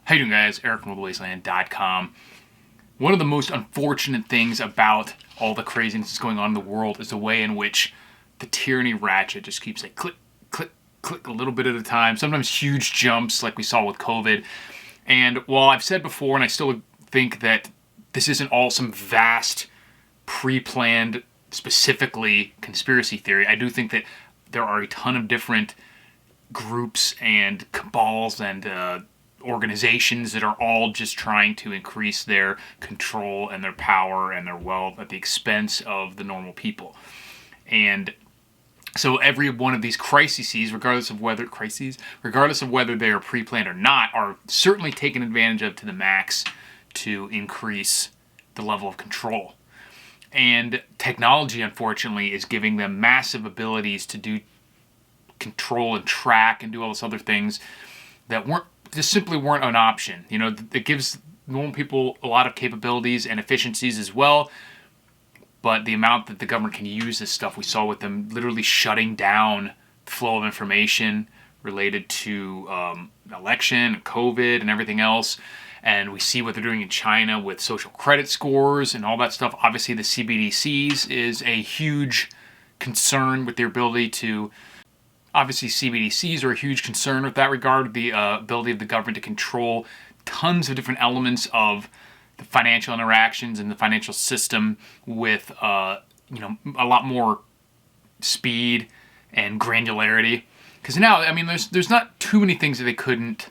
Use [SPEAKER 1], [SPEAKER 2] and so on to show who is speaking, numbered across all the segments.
[SPEAKER 1] How you doing, guys? Eric from TheWasteland.com. One of the most unfortunate things about all the craziness that's going on in the world is the way in which the tyranny ratchet just keeps like click, click, click a little bit at a time. Sometimes huge jumps like we saw with COVID. And while I've said before, and I still think that this isn't all some vast, pre-planned, specifically conspiracy theory, I do think that there are a ton of different groups and cabals and organizations that are all just trying to increase their control and their power and their wealth at the expense of the normal people. And so every one of these crises, regardless of whether they are pre-planned or not, are certainly taken advantage of to the max to increase the level of control. And technology, unfortunately, is giving them massive abilities to do control and track and do all these other things that simply weren't an option. You know, it gives normal people a lot of capabilities and efficiencies as well, but the amount that the government can use this stuff, we saw with them literally shutting down the flow of information related to election, COVID, and everything else. And we see what they're doing in China with social credit scores and all that stuff. Obviously, the CBDCs is a huge concern with their ability to... Obviously, CBDCs are a huge concern with that regard, the ability of the government to control tons of different elements of the financial interactions and the financial system with a lot more speed and granularity. Because now, I mean, there's not too many things that they couldn't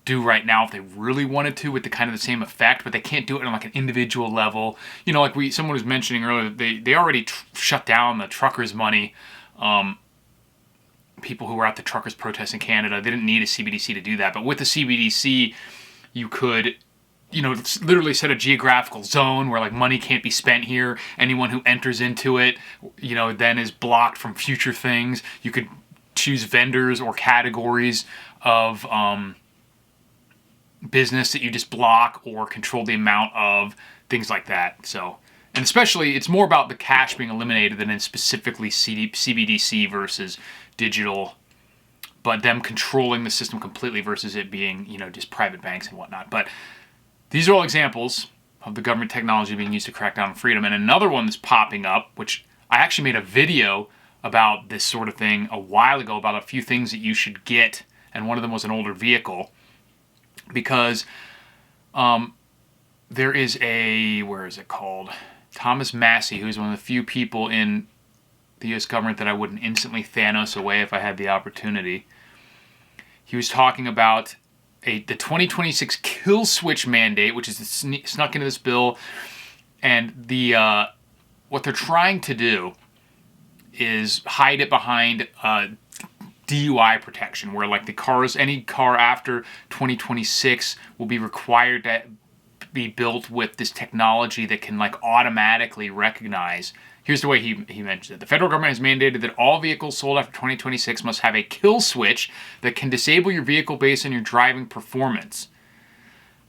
[SPEAKER 1] do right now if they really wanted to with the kind of the same effect, but they can't do it on like an individual level. You know, like someone was mentioning earlier, they already shut down the truckers' money. People who were at the truckers' protests in Canada, they didn't need a CBDC to do that. But with the CBDC, you could, literally set a geographical zone where like money can't be spent here. Anyone who enters into it, then is blocked from future things. You could choose vendors or categories of business that you just block or control the amount of, things like that. So, and especially, it's more about the cash being eliminated than in specifically CBDC versus digital, but them controlling the system completely versus it being, just private banks and whatnot. But these are all examples of the government technology being used to crack down on freedom. And another one that's popping up, which I actually made a video about this sort of thing a while ago, about a few things that you should get, and one of them was an older vehicle, because there is where is it called? Thomas Massey, who's one of the few people in the U.S. government that I wouldn't instantly Thanos away if I had the opportunity. He was talking about the 2026 kill switch mandate, which is snuck into this bill, and what they're trying to do is hide it behind DUI protection, where like any car after 2026 will be required to be built with this technology that can like automatically recognize. Here's the way he mentioned it. The federal government has mandated that all vehicles sold after 2026 must have a kill switch that can disable your vehicle based on your driving performance.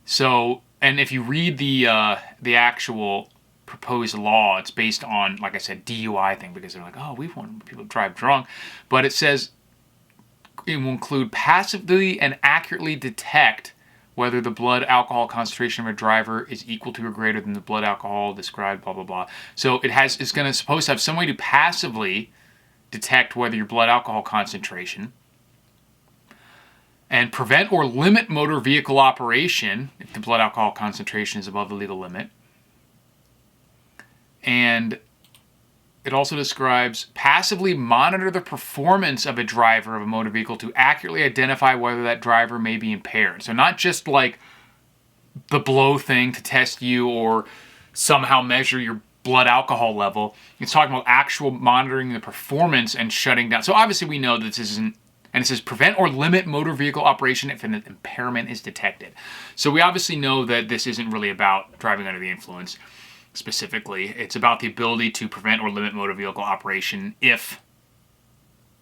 [SPEAKER 1] So, and if you read the actual proposed law, it's based on, like I said, DUI thing, because they're like, oh, we want people to drive drunk. But it says it will include passively and accurately detect whether the blood alcohol concentration of a driver is equal to or greater than the blood alcohol described, blah, blah, blah. So it's supposed to have some way to passively detect whether your blood alcohol concentration, and prevent or limit motor vehicle operation if the blood alcohol concentration is above the legal limit. And it also describes passively monitor the performance of a driver of a motor vehicle to accurately identify whether that driver may be impaired. So not just like the blow thing to test you or somehow measure your blood alcohol level. It's talking about actual monitoring the performance and shutting down. So obviously we know that this isn't, and it says prevent or limit motor vehicle operation if an impairment is detected. So we obviously know that this isn't really about driving under the influence. Specifically, it's about the ability to prevent or limit motor vehicle operation if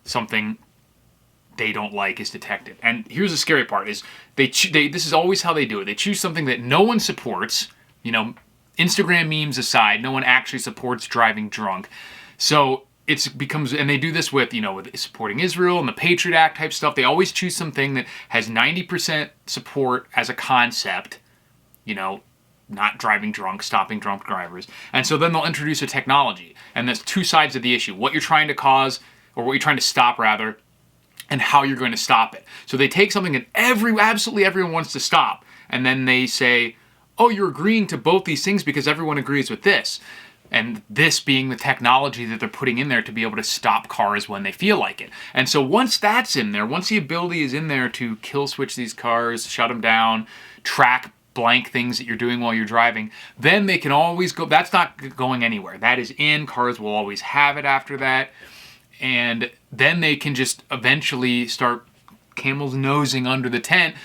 [SPEAKER 1] something they don't like is detected. And here's the scary part: is this is always how they do it. They choose something that no one supports. Instagram memes aside, no one actually supports driving drunk. So it becomes, and they do this with, with supporting Israel and the Patriot Act type stuff. They always choose something that has 90% support as a concept, not driving drunk, stopping drunk drivers. And so then they'll introduce a technology. And there's two sides of the issue. What you're trying to cause, or what you're trying to stop rather, and how you're going to stop it. So they take something that absolutely everyone wants to stop, and then they say, oh, you're agreeing to both these things because everyone agrees with this. And this being the technology that they're putting in there to be able to stop cars when they feel like it. And so once that's in there, once the ability is in there to kill switch these cars, shut them down, track blank things that you're doing while you're driving, then they can always go, that's not going anywhere. That is in, cars will always have it after that. And then they can just eventually start camel's nosing under the tent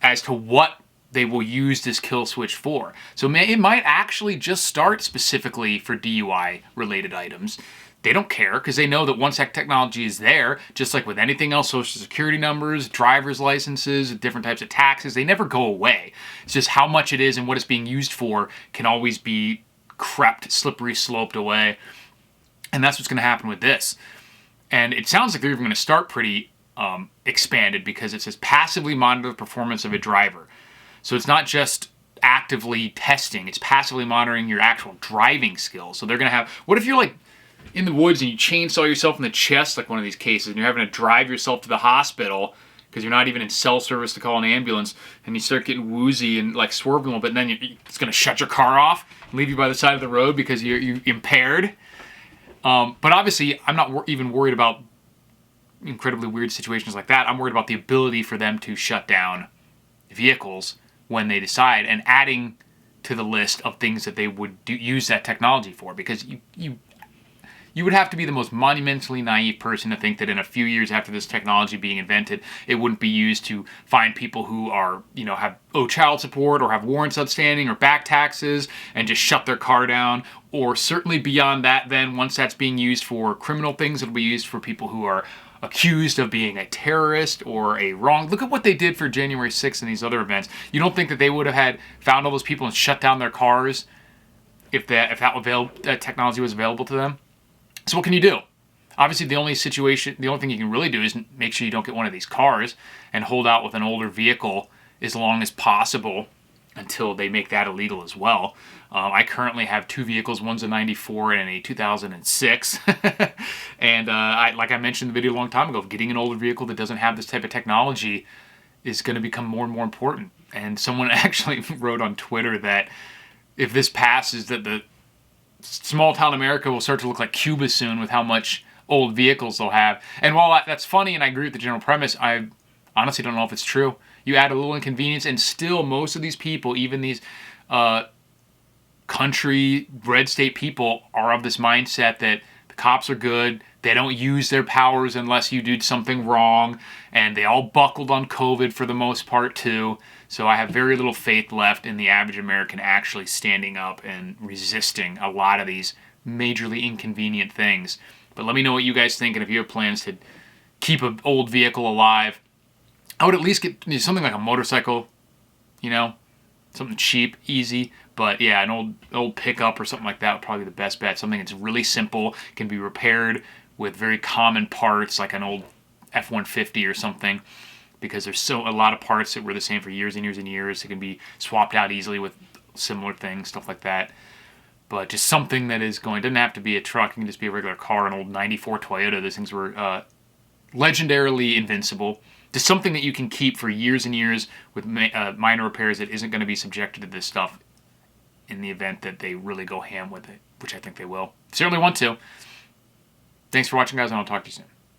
[SPEAKER 1] as to what they will use this kill switch for. So it might actually just start specifically for DUI related items. They don't care because they know that once that technology is there, just like with anything else, social security numbers, driver's licenses, different types of taxes, they never go away. It's just how much it is and what it's being used for can always be crept, slippery sloped away. And that's what's going to happen with this. And it sounds like they're even going to start pretty expanded because it says passively monitor the performance of a driver. So it's not just actively testing, it's passively monitoring your actual driving skills. So they're going to have, what if you're like in the woods and you chainsaw yourself in the chest, like one of these cases, and you're having to drive yourself to the hospital because you're not even in cell service to call an ambulance, and you start getting woozy and like swerving a little bit, and then it's going to shut your car off and leave you by the side of the road because you're impaired. But obviously, I'm not even worried about incredibly weird situations like that. I'm worried about the ability for them to shut down vehicles when they decide, and adding to the list of things that they would use that technology for, because you would have to be the most monumentally naive person to think that in a few years after this technology being invented, it wouldn't be used to find people who are, owe child support or have warrants outstanding or back taxes and just shut their car down. Or certainly beyond that, then once that's being used for criminal things, it'll be used for people who are accused of being a terrorist or a wrong. Look at what they did for January 6th and these other events. You don't think that they would have had found all those people and shut down their cars if that technology was available to them? So what can you do? Obviously, the only thing you can really do is make sure you don't get one of these cars and hold out with an older vehicle as long as possible until they make that illegal as well. I currently have two vehicles. One's a 94 and a 2006. And like I mentioned in the video a long time ago, getting an older vehicle that doesn't have this type of technology is going to become more and more important. And someone actually wrote on Twitter that if this passes, that the small town America will start to look like Cuba soon with how much old vehicles they'll have. And while that's funny and I agree with the general premise, I honestly don't know if it's true. You add a little inconvenience and still most of these people, even these country red state people, are of this mindset that the cops are good, they don't use their powers unless you did something wrong, and they all buckled on COVID for the most part too. So I have very little faith left in the average American actually standing up and resisting a lot of these majorly inconvenient things. But let me know what you guys think, and if you have plans to keep an old vehicle alive, I would at least get something like a motorcycle, something cheap, easy. But yeah, an old pickup or something like that would probably be the best bet. Something that's really simple, can be repaired with very common parts, like an old F-150 or something, because there's a lot of parts that were the same for years and years and years. It can be swapped out easily with similar things, stuff like that. But just something that doesn't have to be a truck. It can just be a regular car, an old 94 Toyota. Those things were legendarily invincible. Just something that you can keep for years and years with minor repairs that isn't going to be subjected to this stuff in the event that they really go ham with it, which I think they will. Certainly want to. Thanks for watching, guys, and I'll talk to you soon.